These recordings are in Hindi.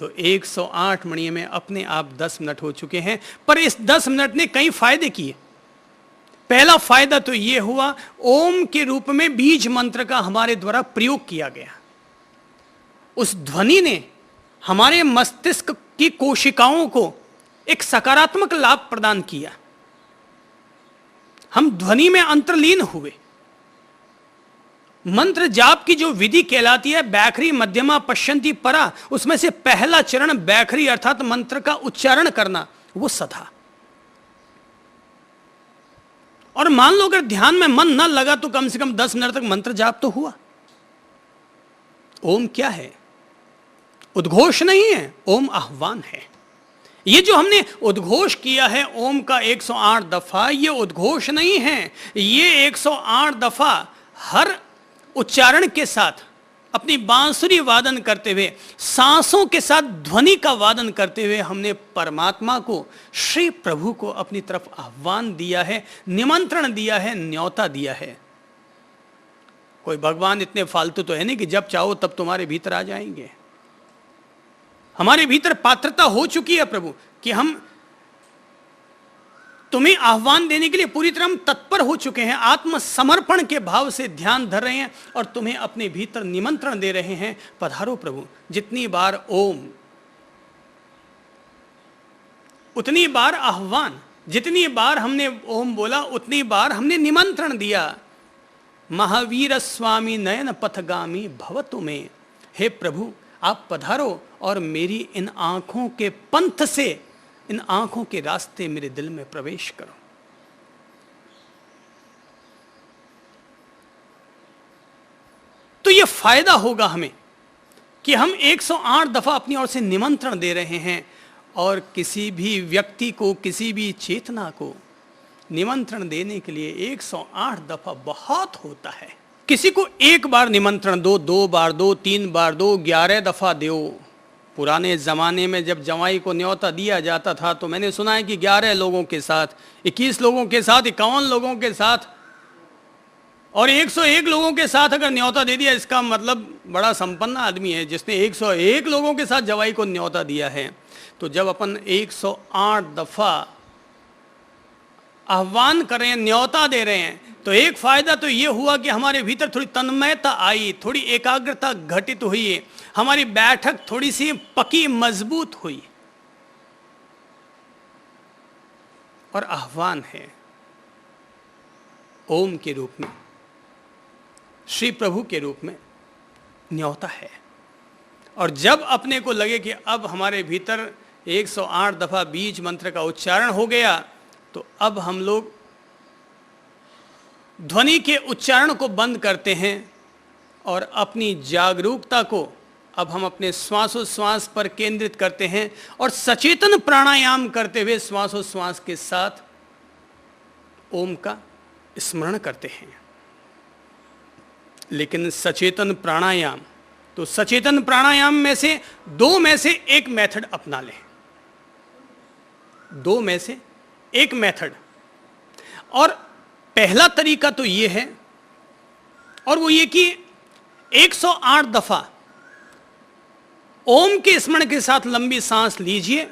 तो 108 मणि में अपने आप 10 मिनट हो चुके हैं। पर इस 10 मिनट ने कई फायदे किए। पहला फायदा तो यह हुआ, ओम के रूप में बीज मंत्र का हमारे द्वारा प्रयोग किया गया। उस ध्वनि ने हमारे मस्तिष्क की कोशिकाओं को एक सकारात्मक लाभ प्रदान किया। हम ध्वनि में अंतर्लीन हुए। मंत्र जाप की जो विधि कहलाती है बैखरी मध्यमा पश्यंती परा, उसमें से पहला चरण बैखरी अर्थात मंत्र का उच्चारण करना, वो सधा। और मान लो अगर ध्यान में मन न लगा तो कम से कम 10 मिनट तक मंत्र जाप तो हुआ। ओम क्या है? उद्घोष नहीं है, ओम आह्वान है। ये जो हमने उद्घोष किया है ओम का 108 दफा, ये उद्घोष नहीं है, ये 108 दफा हर उच्चारण के साथ अपनी बांसुरी वादन करते हुए, सांसों के साथ ध्वनि का वादन करते हुए हमने परमात्मा को, श्री प्रभु को अपनी तरफ आह्वान दिया है, निमंत्रण दिया है, न्योता दिया है। कोई भगवान इतने फालतू तो है नहीं कि जब चाहो तब तुम्हारे भीतर आ जाएंगे। हमारे भीतर पात्रता हो चुकी है प्रभु कि हम तुम्हें आह्वान देने के लिए पूरी तरह हम तत्पर हो चुके हैं। आत्मसमर्पण के भाव से ध्यान धर रहे हैं और तुम्हें अपने भीतर निमंत्रण दे रहे हैं, पधारो प्रभु। जितनी बार ओम उतनी बार आह्वान, जितनी बार हमने ओम बोला उतनी बार हमने निमंत्रण दिया। महावीर स्वामी नयन पथगामी भवतु में, हे प्रभु आप पधारो और मेरी इन आंखों के पंथ से, इन आंखों के रास्ते मेरे दिल में प्रवेश करो। तो यह फायदा होगा हमें कि हम 108 दफा अपनी ओर से निमंत्रण दे रहे हैं। और किसी भी व्यक्ति को, किसी भी चेतना को निमंत्रण देने के लिए 108 दफा बहुत होता है। किसी को एक बार निमंत्रण दो, 2 बार दो, 3 बार दो, 11 दफा दो। पुराने ज़माने में जब जवाई को न्योता दिया जाता था तो मैंने सुना है कि 11 लोगों के साथ, 21 लोगों के साथ, 51 लोगों के साथ और 101 लोगों के साथ अगर न्योता दे दिया, इसका मतलब बड़ा संपन्न आदमी है जिसने 101 लोगों के साथ जवाई को न्योता दिया है। तो जब अपन 108 दफा आह्वान कर रहे हैं, न्योता दे रहे हैं, तो एक फायदा तो यह हुआ कि हमारे भीतर थोड़ी तन्मयता आई, थोड़ी एकाग्रता घटित हुई, हमारी बैठक थोड़ी सी पकी, मजबूत हुई। और आह्वान है ओम के रूप में, श्री प्रभु के रूप में न्योता है। और जब अपने को लगे कि अब हमारे भीतर 108 दफा बीज मंत्र का उच्चारण हो गया, तो अब हम लोग ध्वनि के उच्चारण को बंद करते हैं और अपनी जागरूकता को अब हम अपने श्वासोश्वास पर केंद्रित करते हैं और सचेतन प्राणायाम करते हुए श्वासोश्वास के साथ ओम का स्मरण करते हैं। लेकिन सचेतन प्राणायाम, तो सचेतन प्राणायाम में से 2 में से एक मेथड अपना लें। 2 में से एक मेथड। और पहला तरीका तो यह है, और वो ये कि 108 दफा ओम के स्मरण के साथ लंबी सांस लीजिए,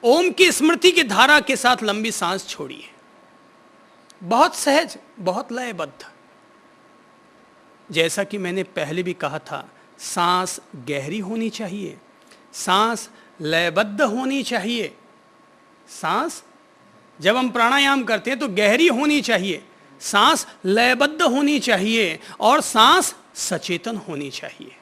ओम की स्मृति की धारा के साथ लंबी सांस छोड़िए। बहुत सहज, बहुत लयबद्ध। जैसा कि मैंने पहले भी कहा था, सांस गहरी होनी चाहिए, सांस लयबद्ध होनी चाहिए। सांस जब हम प्राणायाम करते हैं तो गहरी होनी चाहिए, सांस लयबद्ध होनी चाहिए और सांस सचेतन होनी चाहिए।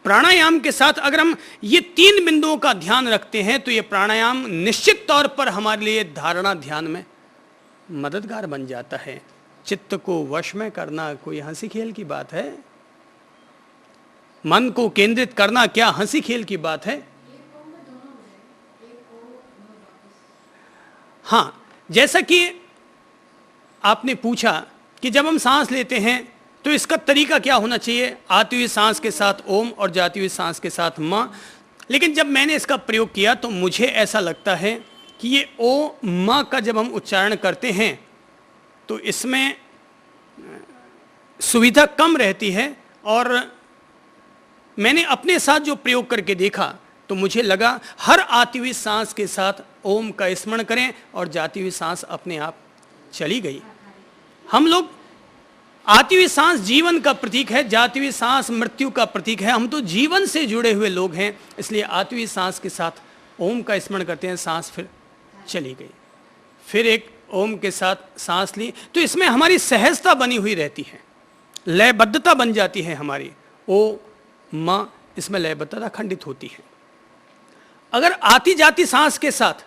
प्राणायाम के साथ अगर हम ये 3 बिंदुओं का ध्यान रखते हैं तो ये प्राणायाम निश्चित तौर पर हमारे लिए धारणा ध्यान में मददगार बन जाता है। चित्त को वश में करना कोई हंसी खेल की बात है? मन को केंद्रित करना क्या हंसी खेल की बात है? हाँ, जैसा कि आपने पूछा कि जब हम सांस लेते हैं तो इसका तरीका क्या होना चाहिए, आती हुई सांस के साथ ओम और जाती हुई सांस के साथ माँ। लेकिन जब मैंने इसका प्रयोग किया तो मुझे ऐसा लगता है कि ये ओ माँ का जब हम उच्चारण करते हैं तो इसमें सुविधा कम रहती है और मैंने अपने साथ जो प्रयोग करके देखा तो मुझे लगा हर आती हुई सांस के साथ ओम का स्मरण करें और जाती हुई सांस अपने आप चली गई। हम लोग आती हुई सांस जीवन का प्रतीक है, जाती हुई सांस मृत्यु का प्रतीक है। हम तो जीवन से जुड़े हुए लोग हैं, इसलिए आती हुई सांस के साथ ओम का स्मरण करते हैं, सांस फिर चली गई, फिर एक ओम के साथ सांस ली, तो इसमें हमारी सहजता बनी हुई रहती है, लयबद्धता बन जाती है हमारी। ओ म इसमें लयबद्धता खंडित होती है। अगर आती जाती सांस के साथ,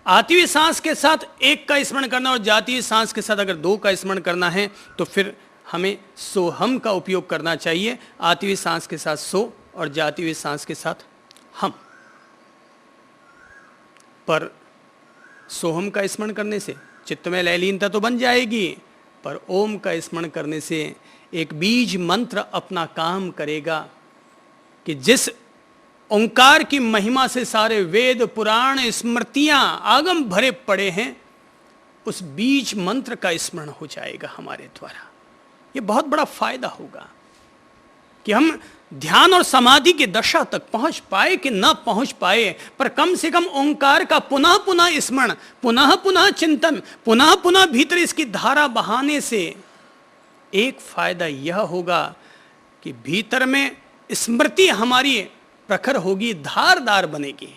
आती हुई सांस के साथ एक का स्मरण करना और जाती हुई सांस के साथ अगर दो का स्मरण करना है तो फिर हमें सोहम का उपयोग करना चाहिए। आती हुई सांस के साथ सो और जाती हुई सांस के साथ हम। पर सोहम का स्मरण करने से चित्त में लयलीनता तो बन जाएगी, पर ओम का स्मरण करने से एक बीज मंत्र अपना काम करेगा कि जिस ओंकार की महिमा से सारे वेद पुराण स्मृतियां आगम भरे पड़े हैं, उस बीज मंत्र का स्मरण हो जाएगा हमारे द्वारा। ये बहुत बड़ा फायदा होगा कि हम ध्यान और समाधि की दशा तक पहुंच पाए कि ना पहुंच पाए, पर कम से कम ओंकार का पुनः पुनः स्मरण, पुनः पुनः चिंतन, पुनः पुनः भीतर इसकी धारा बहाने से एक फायदा यह होगा कि भीतर में स्मृति हमारी प्रखर होगी, धारदार बनेगी।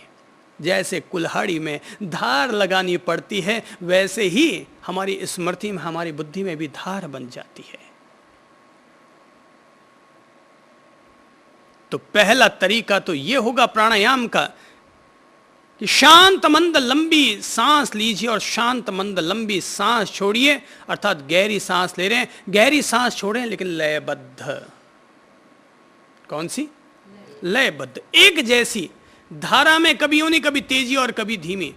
जैसे कुल्हाड़ी में धार लगानी पड़ती है, वैसे ही हमारी स्मृति में, हमारी बुद्धि में भी धार बन जाती है। तो पहला तरीका तो यह होगा प्राणायाम का कि शांत मंद लंबी सांस लीजिए और शांत मंद लंबी सांस छोड़िए, अर्थात गहरी सांस ले रहे हैं, गहरी सांस छोड़ें लेकिन लयबद्ध। कौन सी? लयबद्ध, एक जैसी धारा में, कभी ऊनी कभी तेजी और कभी धीमी।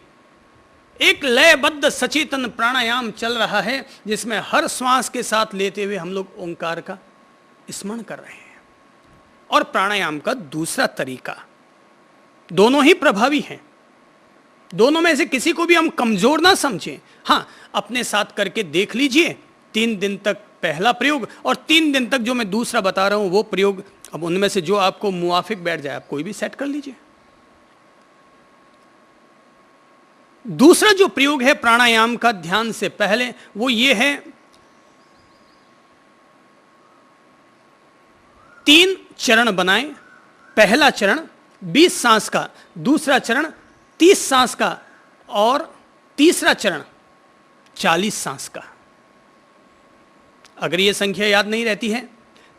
एक लयबद्ध सचेतन प्राणायाम चल रहा है जिसमें हर श्वास के साथ लेते हुए हम लोग ओंकार का स्मरण कर रहे हैं। और प्राणायाम का दूसरा तरीका, दोनों ही प्रभावी हैं, दोनों में से किसी को भी हम कमजोर ना समझें। हाँ, अपने साथ करके देख लीजिए, 3 दिन तक पहला प्रयोग और 3 दिन तक जो मैं दूसरा बता रहा हूं वो प्रयोग, अब उनमें से जो आपको मुवाफिक बैठ जाए आप कोई भी सेट कर लीजिए। दूसरा जो प्रयोग है प्राणायाम का ध्यान से पहले, वो ये है 3 चरण बनाएं। पहला चरण 20 सांस का, दूसरा चरण 30 सांस का और तीसरा चरण 40 सांस का। अगर यह संख्या याद नहीं रहती है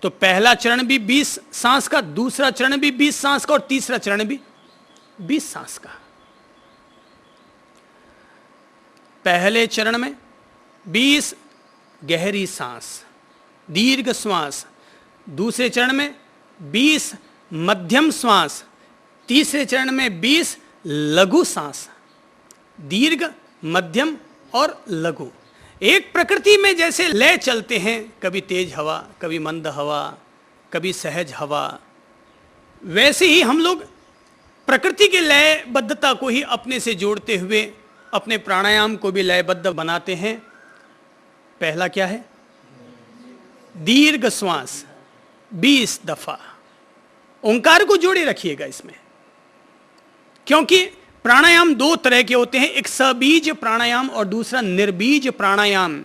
तो पहला चरण भी 20 सांस का, दूसरा चरण भी 20 सांस का और तीसरा चरण भी 20 सांस का। पहले चरण में 20 गहरी सांस, दीर्घ श्वास, दूसरे चरण में 20 मध्यम श्वास, तीसरे चरण में 20 लघु सांस, दीर्घ, मध्यम और लघु। एक प्रकृति में जैसे लय चलते हैं, कभी तेज हवा, कभी मंद हवा, कभी सहज हवा, वैसे ही हम लोग प्रकृति के लयबद्धता को ही अपने से जोड़ते हुए अपने प्राणायाम को भी लयबद्ध बनाते हैं। पहला क्या है? दीर्घ श्वास 20 दफा। ओंकार को जोड़े रखिएगा इसमें, क्योंकि प्राणायाम 2 तरह के होते हैं, एक सबीज प्राणायाम और दूसरा निर्बीज प्राणायाम।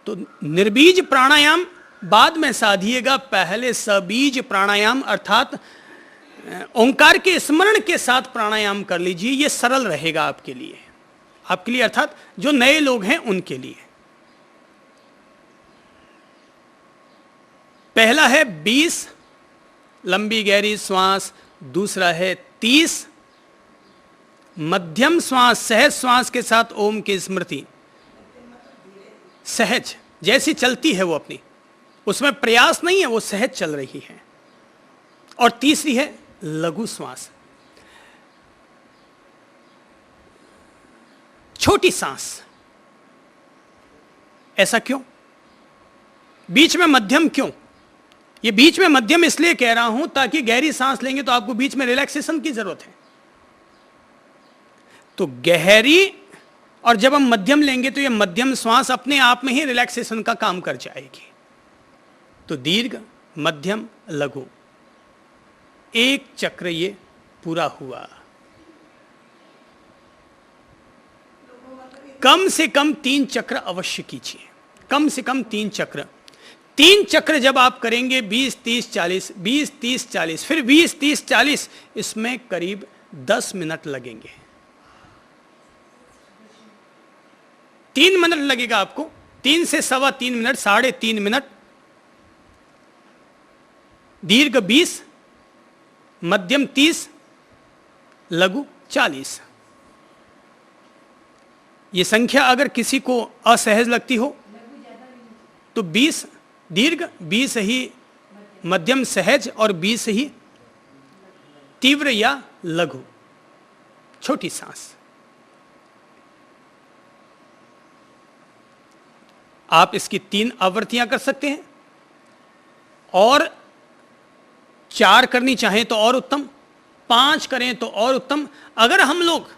तो निर्बीज प्राणायाम बाद में साधिएगा, पहले सबीज प्राणायाम अर्थात ओंकार के स्मरण के साथ प्राणायाम कर लीजिए। यह सरल रहेगा आपके लिए अर्थात जो नए लोग हैं उनके लिए। पहला है 20 लंबी गहरी श्वास, दूसरा है 30 मध्यम श्वास, सहज श्वास के साथ ओम की स्मृति, सहज जैसी चलती है वो अपनी, उसमें प्रयास नहीं है, वो सहज चल रही है। और तीसरी है लघु श्वास, छोटी सांस। ऐसा क्यों? बीच में मध्यम क्यों? ये बीच में मध्यम इसलिए कह रहा हूं ताकि गहरी सांस लेंगे तो आपको बीच में रिलैक्सेशन की जरूरत है। तो गहरी और जब हम मध्यम लेंगे तो ये मध्यम श्वास अपने आप में ही रिलैक्सेशन का काम कर जाएगी। तो दीर्घ, मध्यम, लघु एक चक्र ये पूरा हुआ। कम से कम 3 चक्र अवश्य कीजिए, कम से कम 3 चक्र। 3 चक्र जब आप करेंगे 20 30 40, 20 30 40, फिर 20 30 40, इसमें करीब 10 मिनट लगेंगे। 3 मिनट लगेगा आपको, 3 से सवा 3 मिनट, 3.5 मिनट। दीर्घ 20, मध्यम 30, लघु 40। ये संख्या अगर किसी को असहज लगती हो तो 20 दीर्घ, 20 ही मध्यम सहज और 20 ही तीव्र या लघु, छोटी सांस। आप इसकी 3 आवृत्तियां कर सकते हैं, और 4 करनी चाहें तो और उत्तम, 5 करें तो और उत्तम। अगर हम लोग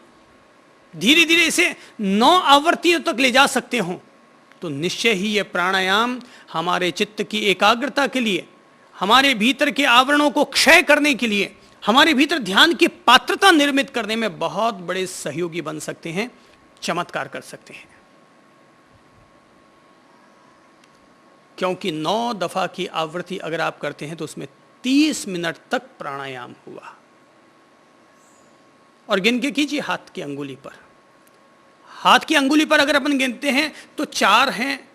धीरे धीरे इसे 9 आवृत्तियों तक ले जा सकते हो तो निश्चय ही यह प्राणायाम हमारे चित्त की एकाग्रता के लिए, हमारे भीतर के आवरणों को क्षय करने के लिए, हमारे भीतर ध्यान की पात्रता निर्मित करने में बहुत बड़े सहयोगी बन सकते हैं, चमत्कार कर सकते हैं। क्योंकि 9 दफा की आवृत्ति अगर आप करते हैं तो उसमें 30 मिनट तक प्राणायाम हुआ। और गिन के कीजिए हाथ की अंगुली पर। हाथ की अंगुली पर अगर अपन गिनते हैं तो 4 हैं,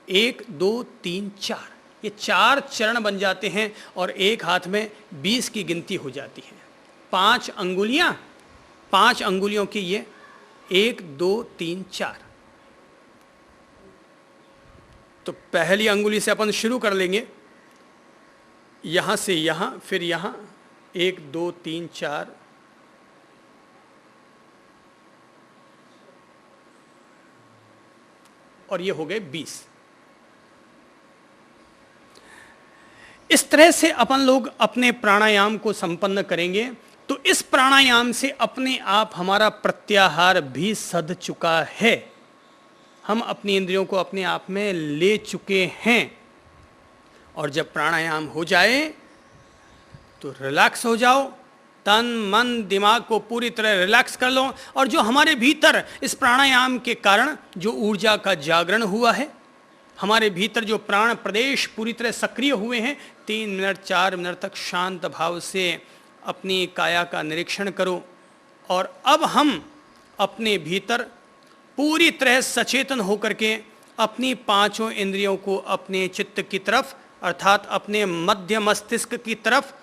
1 2 3 4, ये 4 चरण बन जाते हैं और एक हाथ में 20 की गिनती हो जाती है। 5 अंगुलियां, 5 अंगुलियों की ये 1 2 3 4। तो पहली अंगुली से अपन शुरू कर लेंगे, यहां से यहां, फिर यहां 1 2 3 4, और ये हो गए 20। इस तरह से अपन लोग अपने प्राणायाम को संपन्न करेंगे तो इस प्राणायाम से अपने आप हमारा प्रत्याहार भी सध चुका है। हम अपनी इंद्रियों को अपने आप में ले चुके हैं। और जब प्राणायाम हो जाए तो रिलैक्स हो जाओ, तन मन दिमाग को पूरी तरह रिलैक्स कर लो। और जो हमारे भीतर इस प्राणायाम के कारण जो ऊर्जा का जागरण हुआ है, हमारे भीतर जो प्राण प्रदेश पूरी तरह सक्रिय हुए हैं, 3 मिनट 4 मिनट तक शांत भाव से अपनी काया का निरीक्षण करो। और अब हम अपने भीतर पूरी तरह सचेतन होकर के अपनी 5 इंद्रियों को अपने चित्त की तरफ, अर्थात अपने मध्य मस्तिष्क की तरफ